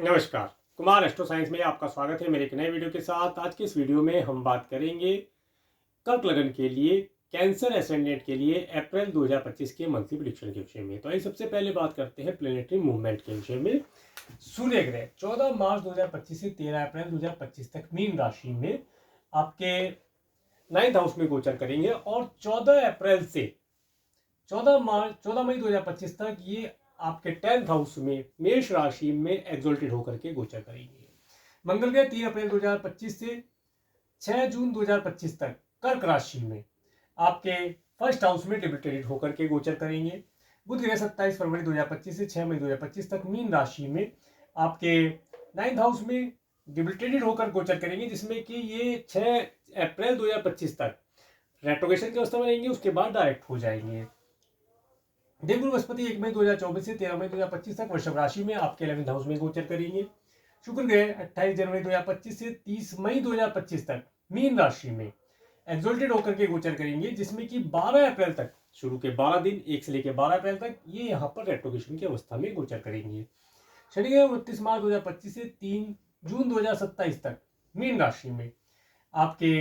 नमस्कार। Kumar astro science में आपका स्वागत है मेरे एक नए वीडियो के साथ। आज की इस वीडियो में हम बात करेंगे कर्क लगन के लिए, कैंसर एसेंडेंट के लिए अप्रैल 2025 के मंथली प्रेडिक्शन के विषय में। तो आइए सबसे पहले बात करते हैं प्लेनेटरी मूवमेंट के विषय में। सूर्य ग्रह 14 मार्च 2025 से 13 अप्रैल 2025 तक मीन राशि में आपके 9th हाउस में गोचर करेंगे और 14 अप्रैल से 14 मई 2025 तक ये आपके 10th हाउस में मेष राशि में एग्जॉल्टेड होकर के गोचर करेंगे। मंगल ग्रह 3 अप्रैल 2025 से 6 जून 2025 तक कर्क राशि में आपके फर्स्ट हाउस में डिबिटेटेड होकर के गोचर करेंगे। बुध ग्रह 27 फरवरी 2025 से 6 मई 2025 तक मीन राशि में आपके 9th हाउस में डिबिटेटेड होकर गोचर करेंगे, जिसमें कि ये 6 अप्रैल 2025 तक रेट्रोगेशन की अवस्था में रहेंगे, उसके बाद डायरेक्ट हो जाएंगे। देवगुरु बृहस्पति 1 मई 2024 से 13 मई 2025 तक वृषभ राशि में आपके 11th हाउस में गोचर करेंगे। शुक्र ग्रह 28 जनवरी 2025 से 30 मई 2025 तक मीन राशि में एक्सोल्टेड होकर के गोचर करेंगे, जिसमें कि 12 अप्रैल तक, शुरू के 12 दिन 1 से लेकर 12 अप्रैल तक ये यहाँ पर रेट्रोगेशन की अवस्था में गोचर करेंगे। शनि ग्रह 29 मार्च 2025 से 3 जून 2027 तक मीन राशि में आपके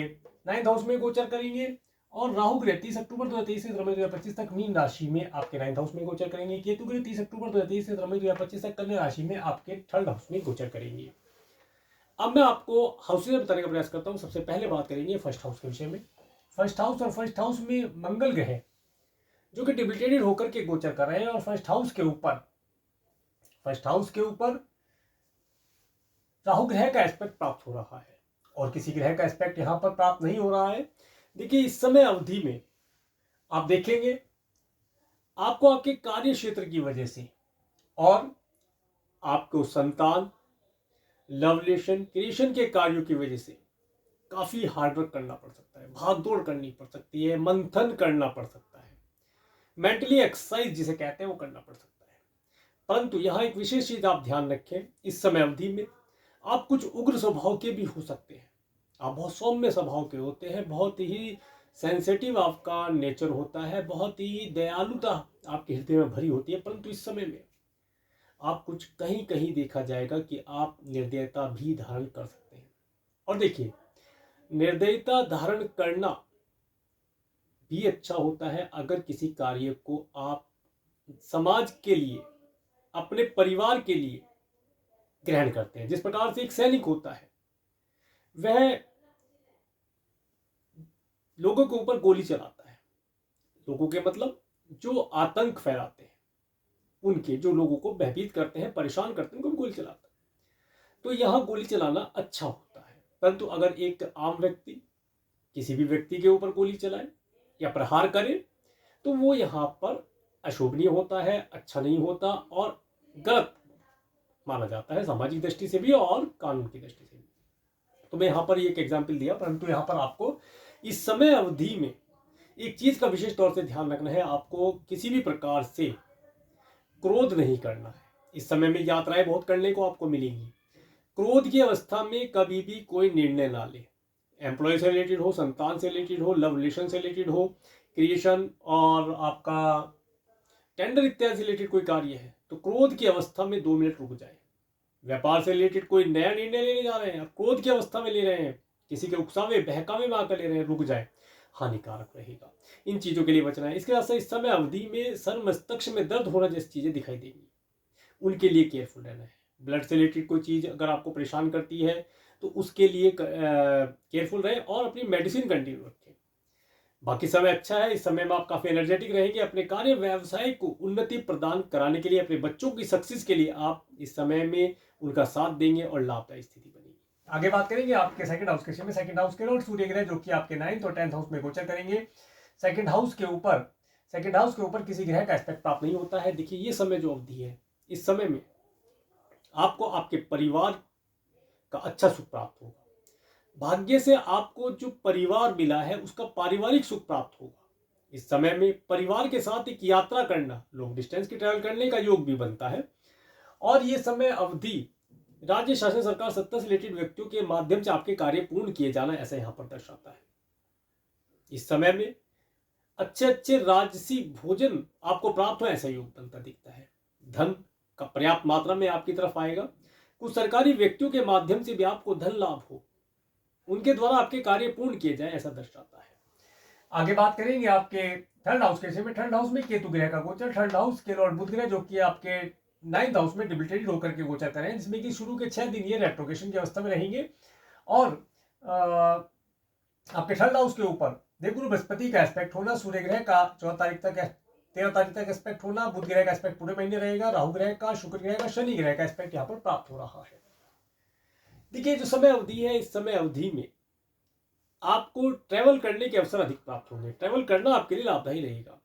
9th हाउस में गोचर करेंगे और राहु ग्रह 30 अक्टूबर 2023 से 13 मई 2025 तक मीन राशि में आपके 9th हाउस में गोचर करेंगे। केतु ग्रह 30 अक्टूबर 2023 से 13 मई 2025 तक कन्या राशि में आपके 3rd हाउस में गोचर करेंगे। अब मैं आपको हाउसेज बताने का प्रयास करता हूं। सबसे पहले बात करेंगे फर्स्ट हाउस के विषय में। फर्स्ट हाउस में मंगल ग्रह जो कि डिबिटेटेड होकर के गोचर कर रहे हैं और फर्स्ट हाउस के ऊपर राहु ग्रह का एस्पेक्ट प्राप्त हो रहा है और किसी ग्रह का एस्पेक्ट यहां पर प्राप्त नहीं हो रहा है। देखिए, इस समय अवधि में आप देखेंगे आपको आपके कार्य क्षेत्र की वजह से और आपको संतान, लव रिलेशन, क्रिएशन के कार्यों की वजह से काफी हार्डवर्क करना पड़ सकता है, भाग दौड़ करनी पड़ सकती है, मंथन करना पड़ सकता है, मेंटली एक्सरसाइज जिसे कहते हैं वो करना पड़ सकता है। परंतु यहां एक विशेष चीज आप ध्यान रखें, इस समय अवधि में आप कुछ उग्र स्वभाव के भी हो सकते हैं। आप बहुत सौम्य स्वभाव के होते हैं, बहुत ही सेंसिटिव आपका नेचर होता है, बहुत ही दयालुता आपके हृदय में भरी होती है। परंतु इस समय में आप कुछ कहीं कहीं देखा जाएगा कि आप निर्दयता भी धारण कर सकते हैं। और देखिए, निर्दयता धारण करना भी अच्छा होता है अगर किसी कार्य को आप समाज के लिए, अपने परिवार के लिए ग्रहण करते हैं। जिस प्रकार से एक सैनिक होता है, वह लोगों के ऊपर गोली चलाता है, लोगों के मतलब जो आतंक फैलाते हैं, उनके जो लोगों को भयभीत करते हैं, परेशान करते हैं, उनको गोली चलाता है। तो यहां गोली चलाना अच्छा होता है। परंतु अगर एक आम व्यक्ति किसी भी व्यक्ति के ऊपर गोली चलाए या प्रहार करे तो वो यहां पर अशोभनीय होता है, अच्छा नहीं होता और गलत माना जाता है, सामाजिक दृष्टि से भी और कानून की दृष्टि से भी। तो मैं यहां पर एक एग्जाम्पल दिया, परंतु यहां पर आपको इस समय अवधि में एक चीज का विशेष तौर से ध्यान रखना है, आपको किसी भी प्रकार से क्रोध नहीं करना है। इस समय में यात्राएं बहुत करने को आपको मिलेंगी। क्रोध की अवस्था में कभी भी कोई निर्णय ना ले। एम्प्लॉय से रिलेटेड हो, संतान से रिलेटेड हो, लव रिलेशन से रिलेटेड हो, क्रिएशन और आपका टेंडर इत्यादि से रिलेटेड कोई कार्य है तो क्रोध की अवस्था में 2 मिनट रुक जाए। व्यापार से रिलेटेड कोई नया निर्णय लेने जा रहे हैं, आप क्रोध की अवस्था में ले रहे हैं, किसी के उकसावे बहकावे में आकर ले रहे हैं, रुक जाए, हानिकारक रहेगा। इन चीजों के लिए बचना है। इसके साथ इस समय अवधि में सर मस्तिष्क में दर्द होना जैसी चीजें दिखाई देंगी, उनके लिए केयरफुल रहना है। ब्लड से रिलेटेड कोई चीज अगर आपको परेशान करती है तो उसके लिए केयरफुल रहे और अपनी मेडिसिन कंटिन्यू रखें। बाकी समय अच्छा है। इस समय में आप काफी एनर्जेटिक रहेंगे। अपने कार्य व्यवसाय को उन्नति प्रदान कराने के लिए, अपने बच्चों की सक्सेस के लिए आप इस समय में उनका साथ देंगे और लाभदायी स्थिति बनेगी। आगे बात करेंगे आपके सेकंड हाउस के विषय में। सेकंड हाउस के लॉर्ड सूर्य ग्रह जो कि आपके 9th और 10th हाउस में गोचर करेंगे। सेकंड हाउस के ऊपर किसी ग्रह का एस्पेक्ट प्राप्त नहीं होता है। देखिए, ये समय जो अवधि है, इस समय में आपको आपके परिवार का अच्छा सुख प्राप्त होगा। भाग्य से आपको जो परिवार मिला है उसका पारिवारिक सुख प्राप्त होगा। इस समय में परिवार के साथ एक यात्रा करना, लॉन्ग डिस्टेंस की ट्रैवल करने का योग भी बनता है। और ये समय अवधि राज्य शासन, सरकार, सत्ता से रिलेटेड व्यक्तियों के माध्यम से आपके कार्य पूर्ण किए जाना, ऐसा यहां पर दर्शाता है। इस समय में अच्छे अच्छे राजसी भोजन आपको प्राप्त हो, ऐसा योग बनता दिखता है। धन का पर्याप्त मात्रा में आपकी तरफ आएगा। कुछ सरकारी व्यक्तियों के माध्यम से भी आपको धन लाभ हो, उनके द्वारा आपके कार्य पूर्ण किए जाए, ऐसा दर्शाता है। आगे बात करेंगे आपके थर्ड हाउस के विषय में। थर्ड हाउस में केतु ग्रह का गोचर। थर्ड हाउस के लॉर्ड बुध ग्रह जो कि आपके 9th हाउस में डिबिलिटेटेड होकर के गोचर करें, जिसमें कि शुरू के 6 दिन ये रेट्रोगेशन की अवस्था में रहेंगे और आपके थर्ड हाउस के ऊपर देवगुरु बृहस्पति का एस्पेक्ट होना, सूर्य ग्रह का 14 तारीख तक 13 तारीख तक एस्पेक्ट होना, बुध ग्रह का एस्पेक्ट पूरे महीने रहेगा, राहु ग्रह का, शुक्र ग्रह का, शनि ग्रह का एस्पेक्ट यहाँ पर प्राप्त हो रहा है। देखिए जो समय अवधि है, इस समय अवधि में आपको ट्रैवल करने के अवसर अधिक प्राप्त होंगे। ट्रैवल करना आपके लिए लाभदायी रहेगा।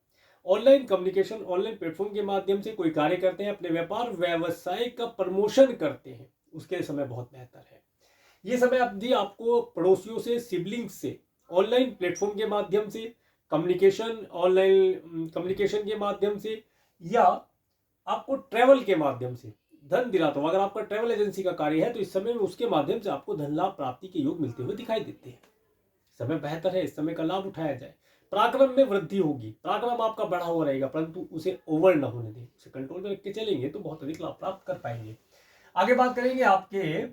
ऑनलाइन कम्युनिकेशन, ऑनलाइन प्लेटफॉर्म के माध्यम से कोई कार्य करते हैं, अपने व्यापार व्यवसाय का प्रमोशन करते हैं, उसके समय बहुत बेहतर है। ये समय अवधि आपको पड़ोसियों से, सिबलिंग्स से, ऑनलाइन प्लेटफॉर्म के माध्यम से कम्युनिकेशन, ऑनलाइन कम्युनिकेशन के माध्यम से या आपको ट्रैवल के माध्यम से धन दिलाता हो। अगर आपका ट्रैवल एजेंसी का कार्य है तो इस समय में उसके माध्यम से आपको धन लाभ प्राप्ति के योग मिलते हुए दिखाई देते हैं। समय बेहतर है, इस समय का लाभ उठाया जाए। पराक्रम में वृद्धि होगी, पराक्रम आपका बढ़ा हुआ रहेगा, परंतु उसे ओवर न होने दें, उसे कंट्रोल में रख के चलेंगे तो बहुत अधिक लाभ प्राप्त कर पाएंगे। आगे बात करेंगे आपके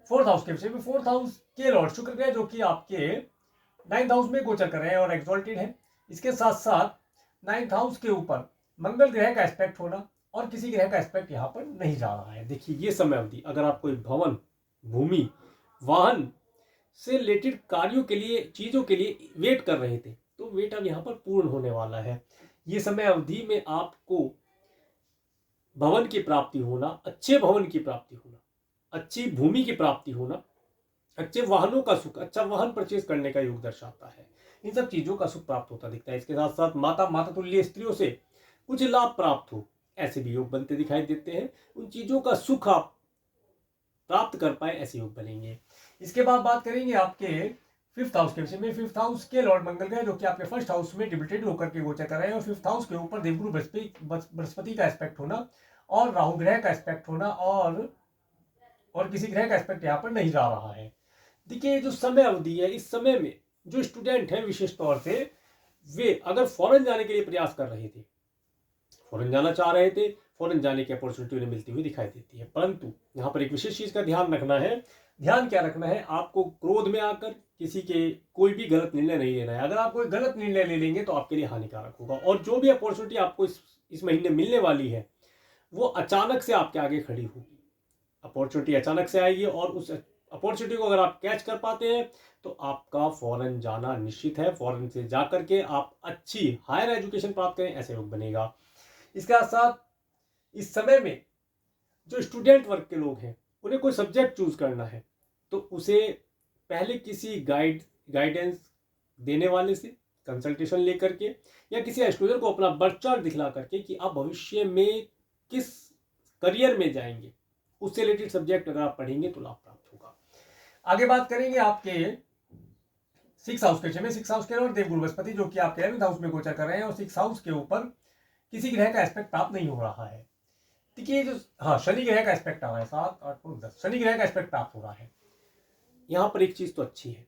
फोर्थ हाउस के विषय में। फोर्थ हाउस के लॉर्ड शुक्र ग्रह जो कि आपके 9th हाउस में गोचर कर रहे हैं और एक्सॉल्टेड है। इसके साथ साथ 9th हाउस के ऊपर मंगल ग्रह का एस्पेक्ट होना और किसी ग्रह का एस्पेक्ट यहाँ पर नहीं जा रहा है। देखिए ये समय अवधि अगर आप कोई भवन, भूमि, वाहन से रिलेटेड कार्यों के लिए, चीजों के लिए वेट कर रहे थे तो वेट अब यहाँ पर पूर्ण होने वाला है। ये समय अवधि में आपको भवन की प्राप्ति होना, अच्छे भवन की प्राप्ति होना, अच्छी भूमि की प्राप्ति होना, अच्छे वाहनों का सुख, अच्छा वाहन परचेज करने का योग दर्शाता है। इन सब चीजों का सुख प्राप्त होता दिखता है। इसके साथ साथ माता तुल्य स्त्रियों से कुछ लाभ प्राप्त हो, ऐसे भी योग बनते दिखाई देते हैं। उन चीजों का सुख आप प्राप्त कर पाए, ऐसे योग बनेंगे। इसके बाद बात करेंगे आपके फिफ्थ हाउस के विषय में। फिफ्थ हाउस के लॉर्ड मंगल ग्रह जो कि आपके फर्स्ट हाउस में डिबिलिटेड होकर के गोचर कर रहे हैं और फिफ्थ हाउस के ऊपर देवगुरु बृहस्पति का एस्पेक्ट होना और राहु ग्रह का एस्पेक्ट होना और किसी ग्रह का एस्पेक्ट यहाँ पर नहीं जा रहा है। देखिए जो समय अवधि है, इस समय में जो स्टूडेंट है विशेष तौर से वे अगर फॉरेन जाने के लिए प्रयास कर रहे थे, फॉरेन जाना चाह रहे थे, फॉरेन जाने की अपॉर्चुनिटी उन्हें मिलती हुई दिखाई देती है। परंतु यहाँ पर एक विशेष चीज का ध्यान रखना है। ध्यान क्या रखना है? आपको क्रोध में आकर किसी के कोई भी गलत निर्णय नहीं लेना है। अगर आप कोई गलत निर्णय ले लेंगे तो आपके लिए हानिकारक होगा और जो भी अपॉर्चुनिटी आपको इस महीने मिलने वाली है वो अचानक से आपके आगे खड़ी होगी। अपॉर्चुनिटी अचानक से आएगी और उस अपॉर्चुनिटी को अगर आप कैच कर पाते हैं तो आपका फॉरेन जाना निश्चित है। फॉरेन से जाकर के आप अच्छी हायर एजुकेशन प्राप्त करें, ऐसे योग बनेगा। इसके साथ इस समय में जो स्टूडेंट वर्ग के लोग हैं उन्हें कोई सब्जेक्ट चूज करना है तो उसे पहले किसी गाइडेंस देने वाले से कंसल्टेशन लेकर के या किसी एस्ट्रोलॉजर को अपना बर्थ चार्ट दिखला करके कि आप भविष्य में किस करियर में जाएंगे, उससे रिलेटेड सब्जेक्ट अगर आप पढ़ेंगे तो लाभ प्राप्त होगा। आगे बात करेंगे आपके सिक्स हाउस के में। सिक्स हाउस के और देवगुरु बृहस्पति जो कि आपके 11th हाउस में गोचर कर रहे हैं और सिक्स हाउस के ऊपर किसी ग्रह का एस्पेक्ट प्राप्त नहीं हो रहा है। देखिए जो शनि ग्रह का एस्पेक्ट आ रहा है 7, 8, 9, 10 शनि ग्रह का एस्पेक्ट प्राप्त हो रहा है। यहाँ पर एक चीज तो अच्छी है।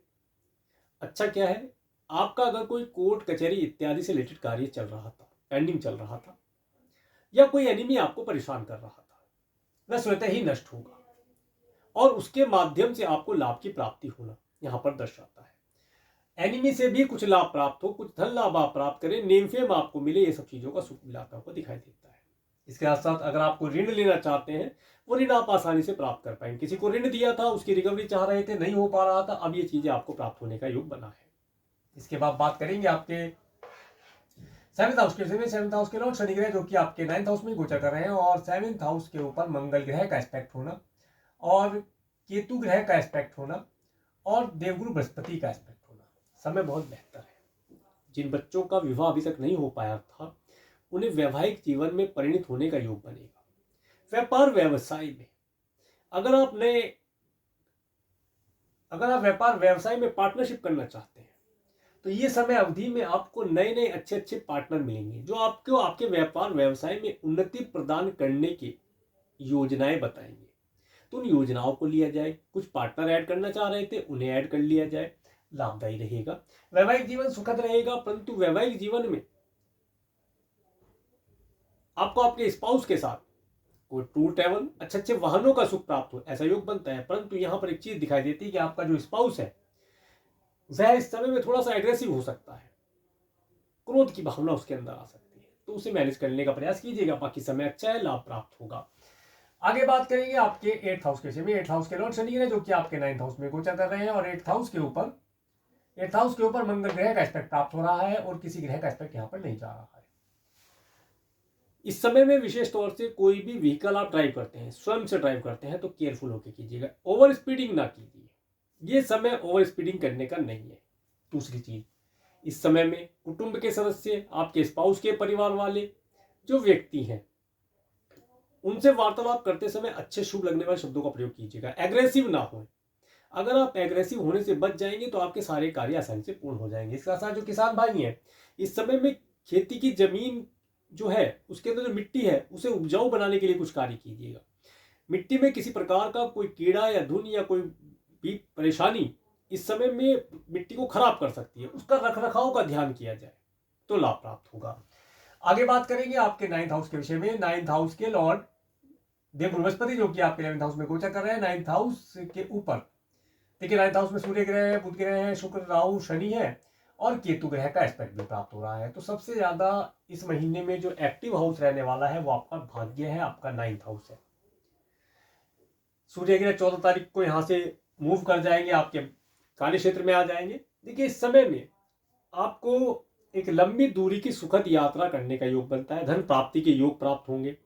अच्छा क्या है? आपका अगर कोई कोर्ट कचहरी इत्यादि से रिलेटेड कार्य चल रहा था, पेंडिंग चल रहा था या कोई एनिमी आपको परेशान कर रहा था, वह स्वतः ही नष्ट होगा और उसके माध्यम से आपको लाभ की प्राप्ति होना यहाँ पर दर्शाता है। एनिमी से भी कुछ लाभ प्राप्त हो, कुछ धन लाभ आप प्राप्त करें, नेम फेम आपको मिले, ये सब चीजों का सुख मिलाता हुआ दिखाई देता है। इसके साथ साथ अगर आपको ऋण लेना चाहते हैं वो ऋण आप आसानी से प्राप्त कर पाएंगे। किसी को ऋण दिया था, उसकी रिकवरी चाह रहे थे, नहीं हो पा रहा था, अब ये चीजें आपको प्राप्त होने का योग बना है। इसके बाद बात करेंगे आपके 7th हाउस के में। 7th हाउस के लॉर्ड शनि ग्रह जो कि आपके 9th हाउस में गोचर कर रहे हैं और 7th हाउस के ऊपर मंगल ग्रह का एस्पेक्ट होना और केतु ग्रह का एस्पेक्ट होना और देवगुरु बृहस्पति का एस्पेक्ट होना। समय बहुत बेहतर है। जिन बच्चों का विवाह अभी तक नहीं हो पाया था उन्हें वैवाहिक जीवन में परिणित होने का योग बनेगा। व्यापार व्यवसाय में अगर आप व्यापार व्यवसाय में पार्टनरशिप करना चाहते हैं तो ये समय अवधि में आपको नए नए अच्छे अच्छे पार्टनर मिलेंगे जो आपको आपके व्यापार व्यवसाय में उन्नति प्रदान करने की योजनाएं बताएंगे। तो उन योजनाओं को लिया जाए। कुछ पार्टनर ऐड करना चाह रहे थे, उन्हें ऐड कर लिया जाए, लाभदायी रहेगा। वैवाहिक जीवन सुखद रहेगा, परंतु वैवाहिक जीवन में आपको आपके स्पाउस के साथ कोई टूर ट्रैवल, अच्छे अच्छे वाहनों का सुख प्राप्त हो, ऐसा योग बनता है। परंतु यहाँ पर एक चीज दिखाई देती है कि आपका जो स्पाउस है वह इस समय में थोड़ा सा एग्रेसिव हो सकता है, क्रोध की भावना उसके अंदर आ सकती है, तो उसे मैनेज करने का प्रयास कीजिएगा। बाकी समय अच्छा है, लाभ प्राप्त होगा। आगे बात करेंगे आपके 8th हाउस के विषय में। 8th हाउस के लॉर्ड शनि है जो कि आपके 9th हाउस में गोचर कर रहे हैं, और 8th हाउस के ऊपर मंगल ग्रह का एस्पेक्ट प्राप्त हो रहा है, और किसी ग्रह का एस्पेक्ट यहाँ पर नहीं जा रहा है। इस समय में विशेष तौर से कोई भी व्हीकल आप ड्राइव करते हैं, स्वयं से ड्राइव करते हैं, तो केयरफुल होकर कीजिएगा, ओवर स्पीडिंग ना कीजिए, ये समय ओवर स्पीडिंग करने का नहीं है। दूसरी चीज, इस समय में कुटुंब के सदस्य, आपके स्पाउस के परिवार वाले जो व्यक्ति हैं, उनसे वार्तालाप करते समय अच्छे शुभ लगने वाले शब्दों का प्रयोग कीजिएगा, एग्रेसिव ना हो। अगर आप एग्रेसिव होने से बच जाएंगे तो आपके सारे कार्य आसानी से पूर्ण हो जाएंगे। इसके साथ जो किसान भाई हैं, इस समय में खेती की जमीन जो है उसके अंदर जो मिट्टी है उसे उपजाऊ बनाने के लिए कुछ कार्य कीजिएगा। मिट्टी में किसी प्रकार का कोई कीड़ा या धुन या कोई भी परेशानी इस समय में मिट्टी को खराब कर सकती है, उसका रखरखाव का ध्यान किया जाए तो लाभ प्राप्त होगा। आगे बात करेंगे आपके 9th हाउस के विषय में। 9th हाउस के लॉर्ड देव बृहस्पति जो कि आपके 11th हाउस में गोचर कर रहे हैं। 9th हाउस के ऊपर देखिए 9th हाउस में सूर्य ग्रह है, बुध ग्रह है, शुक्र, राहु, शनि है, और केतु ग्रह का एस्पेक्ट भी प्राप्त हो रहा है। तो सबसे ज्यादा इस महीने में जो एक्टिव हाउस रहने वाला है वो आपका भाग्य है, आपका 9th हाउस है। सूर्य ग्रह 14 तारीख को यहां से मूव कर जाएंगे, आपके कार्य क्षेत्र में आ जाएंगे। देखिए इस समय में आपको एक लंबी दूरी की सुखद यात्रा करने का योग बनता है, धन प्राप्ति के योग प्राप्त होंगे,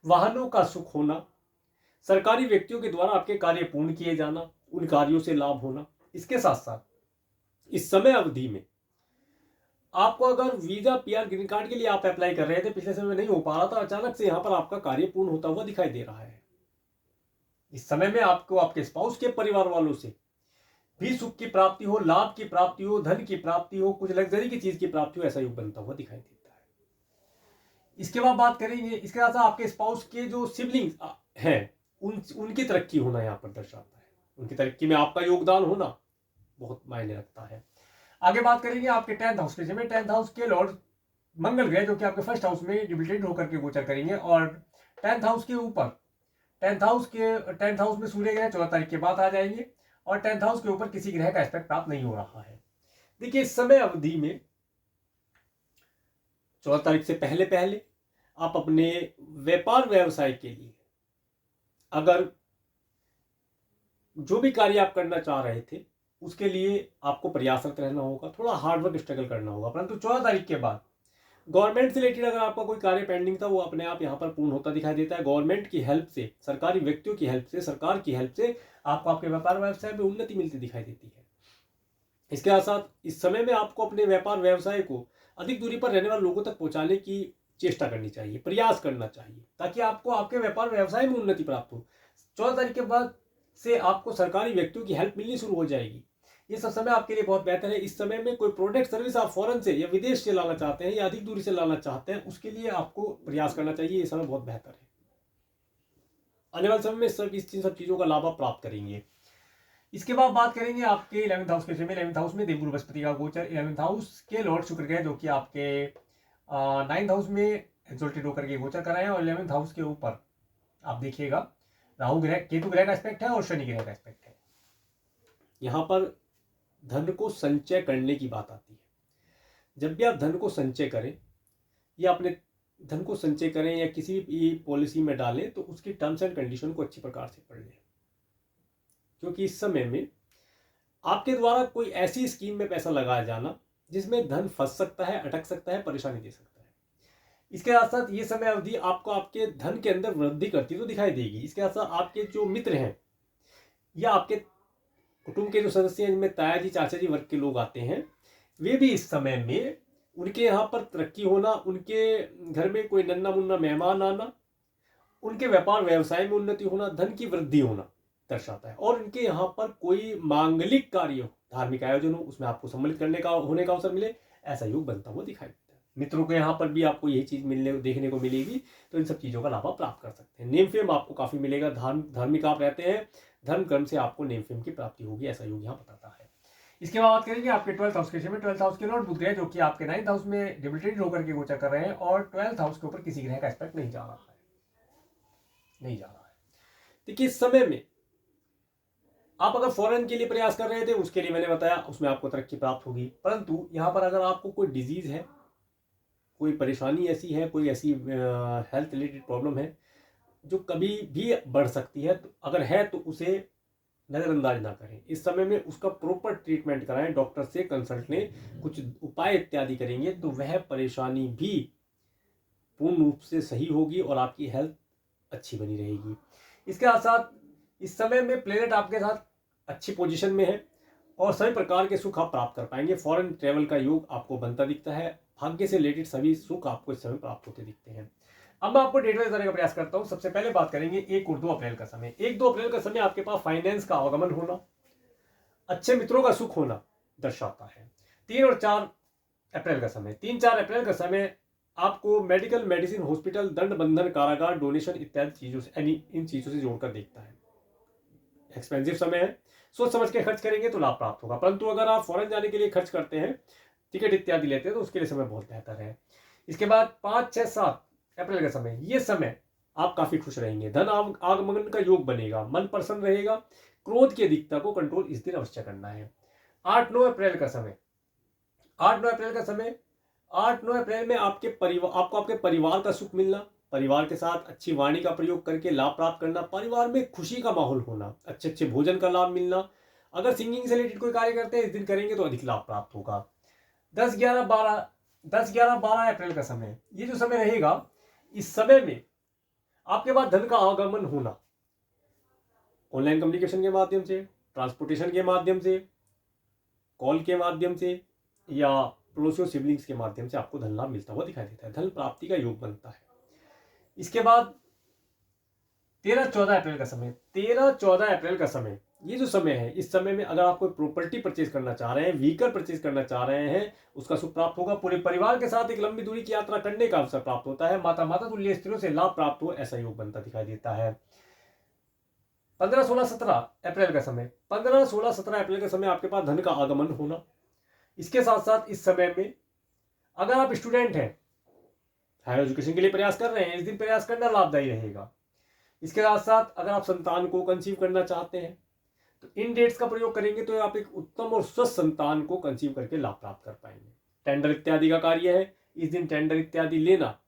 वाहनों का सुख होना, सरकारी व्यक्तियों के द्वारा आपके कार्य पूर्ण किए जाना, उन कार्यों से लाभ होना। इसके साथ साथ इस समय अवधि में आपको अगर वीजा, पीआर, ग्रीन कार्ड के लिए आप अप्लाई कर रहे थे, पिछले समय में नहीं हो पा रहा था, अचानक से यहां पर आपका कार्य पूर्ण होता हुआ दिखाई दे रहा है। इस समय में आपको आपके स्पाउस के परिवार वालों से भी सुख की प्राप्ति हो, लाभ की प्राप्ति हो, धन की प्राप्ति हो, कुछ लग्जरी की चीज की प्राप्ति हो, ऐसा योग बनता हुआ दिखाई देता है। इसके बाद बात करेंगे, इसके साथ आपके स्पाउस के जो सिबलिंग्स हैं उनकी तरक्की होना यहाँ पर दर्शाता है, उनकी तरक्की में आपका योगदान होना बहुत मायने रखता है। आगे बात करेंगे आपके 10th हाउस के में। 10th हाउस के लॉर्ड मंगल ग्रह जो कि आपके 1st हाउस में डिबिटेड होकर के गोचर करेंगे, और 10th हाउस के ऊपर 10th हाउस में सूर्य ग्रह 14 तारीख के बाद आ जाएंगे, और 10th हाउस के ऊपर किसी ग्रह का एस्पेक्ट प्राप्त नहीं हो रहा है। देखिए इस समय अवधि में 14 तारीख से पहले पहले आप अपने व्यापार व्यवसाय के लिए अगर जो भी कार्य आप करना चाह रहे थे उसके लिए आपको प्रयासरत रहना होगा, थोड़ा हार्डवर्क स्ट्रगल करना होगा। परंतु 14 तारीख के बाद गवर्नमेंट से रिलेटेड अगर आपका कोई कार्य पेंडिंग था वो अपने आप यहाँ पर पूर्ण होता दिखाई देता है। गवर्नमेंट की हेल्प से, सरकारी व्यक्तियों की हेल्प से, सरकार की हेल्प से आपको आपके व्यापार व्यवसाय में उन्नति मिलती दिखाई देती है। इसके साथ साथ इस समय में आपको अपने व्यापार व्यवसाय को अधिक दूरी पर रहने वाले लोगों तक पहुंचाने की चेष्टा करनी चाहिए, प्रयास करना चाहिए, ताकि आपको आपके व्यापार व्यवसाय में उन्नति प्राप्त हो। 14 तारीख के बाद से आपको सरकारी व्यक्तियों की हेल्प मिलनी शुरू हो जाएगी। ये सब समय आपके लिए बहुत बेहतर है। इस समय में कोई प्रोडक्ट सर्विस आप फॉरेन से या विदेश से लाना चाहते हैं या अधिक दूरी से लाना चाहते हैं, उसके लिए आपको प्रयास करना चाहिए। ये समय बहुत बेहतर है। आने वाले समय में सब चीजों का लाभ आप प्राप्त करेंगे। इसके बाद बात करेंगे आपके 11th हाउस के में। 11th हाउस में देवगुरु बृहस्पति का गोचर। 11th हाउस के लॉर्ड शुक्र ग्रह जो कि आपके 9th हाउस में एक्सोल्टेड होकर के गोचर कर रहे हैं, और 11th हाउस के ऊपर आप देखिएगा राहु ग्रह, केतु ग्रह का एस्पेक्ट है और शनि ग्रह का एस्पेक्ट है। यहाँ पर धन को संचय करने की बात आती है। जब भी आप धन को संचय करें या अपने धन को संचय करें या किसी भी पॉलिसी में डालें, तो उसकी टर्म्स एंड कंडीशन को अच्छी प्रकार से पढ़ लें, क्योंकि इस समय में आपके द्वारा कोई ऐसी स्कीम में पैसा लगाया जाना जिसमें धन फंस सकता है, अटक सकता है, परेशानी दे सकता है। इसके साथ साथ ये समय अवधि आपको आपके धन के अंदर वृद्धि करती तो दिखाई देगी। इसके साथ साथ आपके जो मित्र हैं या आपके कुटुंब के जो सदस्य हैं, जिनमें ताया जी, चाचा जी वर्ग के लोग आते हैं, वे भी इस समय में उनके यहाँ पर तरक्की होना, उनके घर में कोई नन्ना मुन्ना मेहमान आना, उनके व्यापार व्यवसाय में उन्नति होना, धन की वृद्धि होना दर्शाता है। और उनके यहाँ पर कोई मांगलिक कार्य हो, धार्मिक आयोजन हो, उसमें आपको सम्मिलित करने का होने का अवसर मिले, ऐसा योग बनता हुआ दिखाई देता है। मित्रों के यहाँ पर भी आपको यही चीज देखने को मिलेगी, तो इन सब चीजों का लाभ आप प्राप्त कर सकते हैं। नेम फेम आपको काफी मिलेगा, धार्मिक आप रहते हैं, धर्म कर्म से आपको नेम फेम की प्राप्ति होगी, ऐसा योग यहाँ बताता है। इसके बाद बात करेंगे आपके 12th हाउस के में। 12th हाउस के लॉर्ड बुध ग्रह जो कि आपके 9th हाउस में डिबिटेड होकर के गोचर कर रहे हैं, और 12th हाउस के ऊपर किसी ग्रह का एस्पेक्ट नहीं जा रहा है। नहीं जा रहा है। देखिए इस समय में आप अगर फॉरेन के लिए प्रयास कर रहे थे, उसके लिए मैंने बताया उसमें आपको तरक्की प्राप्त होगी, परंतु यहाँ पर अगर आपको कोई डिजीज है, कोई परेशानी ऐसी है, कोई ऐसी हेल्थ रिलेटेड प्रॉब्लम है जो कभी भी बढ़ सकती है, तो अगर है तो उसे नज़रअंदाज ना करें। इस समय में उसका प्रॉपर ट्रीटमेंट कराएं, डॉक्टर से कंसल्ट लें, कुछ उपाय इत्यादि करेंगे तो वह परेशानी भी पूर्ण रूप से सही होगी और आपकी हेल्थ अच्छी बनी रहेगी। इसके साथ साथ इस समय में प्लेनेट आपके साथ अच्छी पोजीशन में है और सभी प्रकार के सुख आप प्राप्त कर पाएंगे। फॉरेन ट्रेवल का योग आपको बनता दिखता है। भाग्य से रिलेटेड सभी सुख आपको इस समय प्राप्त होते दिखते हैं। अब मैं आपको डिटेल देने का प्रयास करता हूं। सबसे पहले बात करेंगे 1 और 2 अप्रैल का समय। 1-2 अप्रैल का समय आपके पास फाइनेंस का आगमन होना, अच्छे मित्रों का सुख होना दर्शाता है। 3 और 4 अप्रैल का समय, 3-4 अप्रैल का समय आपको मेडिकल, मेडिसिन, हॉस्पिटल, दंड बंधन, कारागार, डोनेशन इत्यादि चीजों से, इन चीजों से जोड़कर देखता है। एक्सपेंसिव समय है, सोच समझ के खर्च करेंगे तो लाभ प्राप्त होगा, परंतु अगर आप फॉरेन जाने के लिए खर्च करते हैं, टिकट इत्यादि लेते हैं, तो उसके लिए समय बहुत बेहतर है। इसके बाद 5, 6, 7 अप्रैल का समय, ये समय आप काफी खुश रहेंगे। धन आगमन का योग बनेगा, मन प्रसन्न रहेगा। क्रोध की अधिकता को कंट्रोल इस दिन अवश्य करना है। 8-9 अप्रैल का समय, 8-9 अप्रैल का समय, 8-9 अप्रैल में आपको आपके परिवार का सुख मिलना, परिवार के साथ अच्छी वाणी का प्रयोग करके लाभ प्राप्त करना, परिवार में खुशी का माहौल होना, अच्छे अच्छे भोजन का लाभ मिलना। अगर सिंगिंग से रिलेटेड कोई कार्य करते हैं, इस दिन करेंगे तो अधिक लाभ प्राप्त होगा। 10-11-12 अप्रैल का समय, ये जो समय रहेगा, इस समय में आपके पास धन का आगमन होना, ऑनलाइन कम्युनिकेशन के माध्यम से, ट्रांसपोर्टेशन के माध्यम से, कॉल के माध्यम से या पड़ोसियों सिबलिंग्स के माध्यम से आपको धन लाभ मिलता हुआ दिखाई देता है। धन प्राप्ति का योग बनता है। इसके बाद 13-14 अप्रैल का समय, 13-14 अप्रैल का समय, ये जो समय है, इस समय में अगर आप कोई प्रॉपर्टी परचेज करना चाह रहे हैं, व्हीकल परचेज करना चाह रहे हैं, उसका सुख प्राप्त होगा। पूरे परिवार के साथ एक लंबी दूरी की यात्रा करने का अवसर प्राप्त होता है। माता तुल्य स्त्रियों से लाभ प्राप्त हो, ऐसा योग बनता दिखाई देता है। 15-16-17 अप्रैल का समय, 15-16-17 अप्रैल का समय आपके पास धन का आगमन होना। इसके साथ साथ इस समय में अगर आप स्टूडेंट हैं, हायर एजुकेशन के लिए प्रयास कर रहे हैं, इस दिन प्रयास करना लाभदायी रहेगा। इसके साथ साथ अगर आप संतान को कंसीव करना चाहते हैं, तो इन डेट्स का प्रयोग करेंगे तो आप एक उत्तम और स्वस्थ संतान को कंसीव करके लाभ प्राप्त कर पाएंगे। टेंडर इत्यादि का कार्य है, इस दिन टेंडर इत्यादि लेना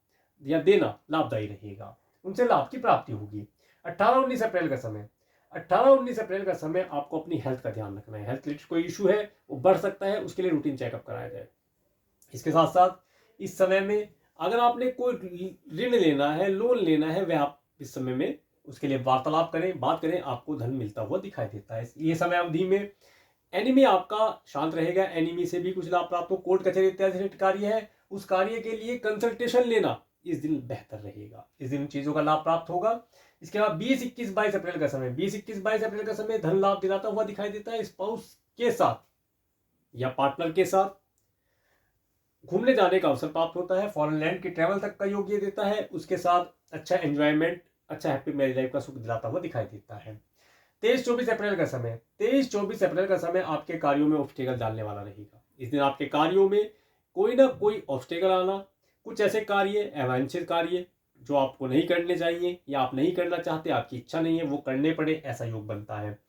या देना लाभदायी रहेगा, उनसे लाभ की प्राप्ति होगी। 18-19 अप्रैल का समय, 18-19 अप्रैल का समय आपको अपनी हेल्थ का ध्यान रखना है। हेल्थ रिलेटेड कोई इशू है वो बढ़ सकता है, उसके लिए रूटीन चेकअप कराया जाए। इसके साथ साथ इस समय में अगर आपने कोई ऋण लेना है, लोन लेना है, वह आप इस समय में उसके लिए वार्तालाप करें, बात करें, आपको धन मिलता हुआ दिखाई देता है। ये समय अवधि में एनिमी आपका शांत रहेगा, एनिमी से भी कुछ लाभ प्राप्त हो। कोर्ट कचहरी इत्यादि कार्य है, उस कार्य के लिए कंसल्टेशन लेना इस दिन बेहतर रहेगा, इस दिन चीजों का लाभ प्राप्त होगा। इसके बाद 20-21-22 अप्रैल का समय, 20-21-22 अप्रैल का समय धन लाभ दिलाता हुआ दिखाई देता है। स्पाउस के साथ या पार्टनर के साथ घूमने जाने का अवसर प्राप्त होता है। फॉरेन लैंड की ट्रैवल तक का योग ये देता है। उसके साथ अच्छा एंजॉयमेंट, अच्छा हैप्पी मैरिज लाइफ का सुख दिलाता हुआ दिखाई देता है। 23-24 अप्रैल का समय, 23-24 अप्रैल का समय आपके कार्यों में ऑब्स्टेकल डालने वाला रहेगा। इस दिन आपके कार्यों में कोई ना कोई ऑब्स्टेकल आना, कुछ ऐसे कार्य, अवांछित कार्य जो आपको नहीं करने चाहिए या आप नहीं करना चाहते, आपकी इच्छा नहीं है वो करने पड़े, ऐसा योग बनता है।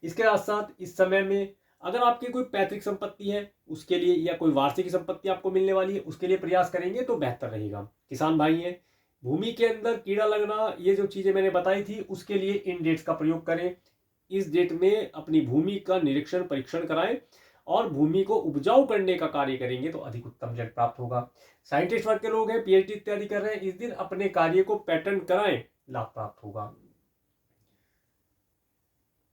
इसके साथ साथ इस समय में अगर आपकी कोई पैतृक संपत्ति है उसके लिए, या कोई वार्षिक संपत्ति आपको मिलने वाली है, उसके लिए प्रयास करेंगे तो बेहतर रहेगा। किसान भाई हैं, भूमि के अंदर कीड़ा लगना, ये जो चीजें मैंने बताई थी, उसके लिए इन डेट्स का प्रयोग करें। इस डेट में अपनी भूमि का निरीक्षण, परीक्षण कराएं और भूमि को उपजाऊ करने का कार्य करेंगे तो अधिक उत्तम रिजल्ट प्राप्त होगा। साइंटिस्ट वर्ग के लोग हैं, पीएचडी इत्यादि कर रहे हैं, इस दिन अपने कार्य को पैटर्न कराएं, लाभ प्राप्त होगा।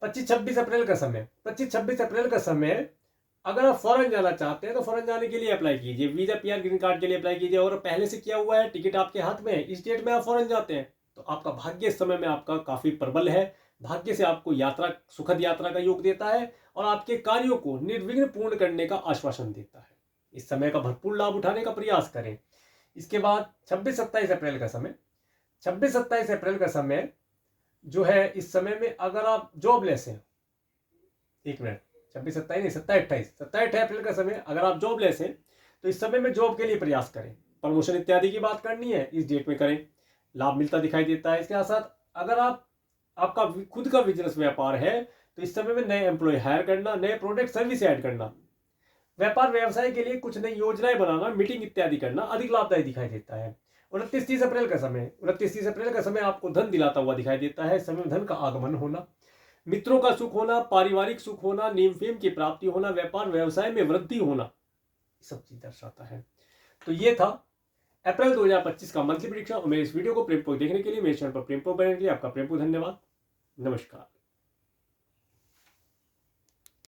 25-26 अप्रैल का समय, 25-26 अप्रैल का समय अगर आप फॉरेन जाना चाहते हैं तो फॉरेन जाने के लिए अप्लाई कीजिए। वीजा, पीआर, ग्रीन कार्ड के लिए अप्लाई कीजिए और पहले से किया हुआ है, टिकट आपके हाथ में है, इस डेट में आप फॉरेन जाते हैं तो आपका भाग्य इस समय में आपका काफी प्रबल है। भाग्य से आपको यात्रा, सुखद यात्रा का योग देता है और आपके कार्यों को निर्विघ्न पूर्ण करने का आश्वासन देता है। इस समय का भरपूर लाभ उठाने का प्रयास करें। इसके बाद 26-27 अप्रैल का समय, 26-27 अप्रैल का समय जो है, इस समय में अगर आप जॉबलेस हैं, 1 मिनट, 26-27 नहीं, 27-28 अप्रैल का समय अगर आप जॉबलेस हैं तो इस समय में जॉब के लिए प्रयास करें। प्रमोशन इत्यादि की बात करनी है, इस डेट में करें, लाभ मिलता दिखाई देता है। इसके साथ साथ अगर आपका खुद का बिजनेस व्यापार है तो इस समय में नए एम्प्लॉय हायर करना, नए प्रोडक्ट सर्विस ऐड करना, व्यापार व्यवसाय के लिए कुछ नई योजनाएं बनाना, मीटिंग इत्यादि करना अधिक लाभदायी दिखाई देता है। 29-30 अप्रैल का समय आपको धन दिलाता हुआ दिखाई देता है। इस समय में धन का आगमन होना, मित्रों का सुख होना, पारिवारिक सुख होना, नीम फेम की प्राप्ति होना, व्यापार व्यवसाय में वृद्धि होना, सब चीज दर्शाता है। तो ये था अप्रैल 2025 का मंथली प्रेडिक्शन। और मेरे इस वीडियो को प्रेमपूर्वक देखने के लिए, मेरे चैनल पर प्रेमपूर्वक बनने के लिए आपका प्रेमपूर्वक धन्यवाद। नमस्कार।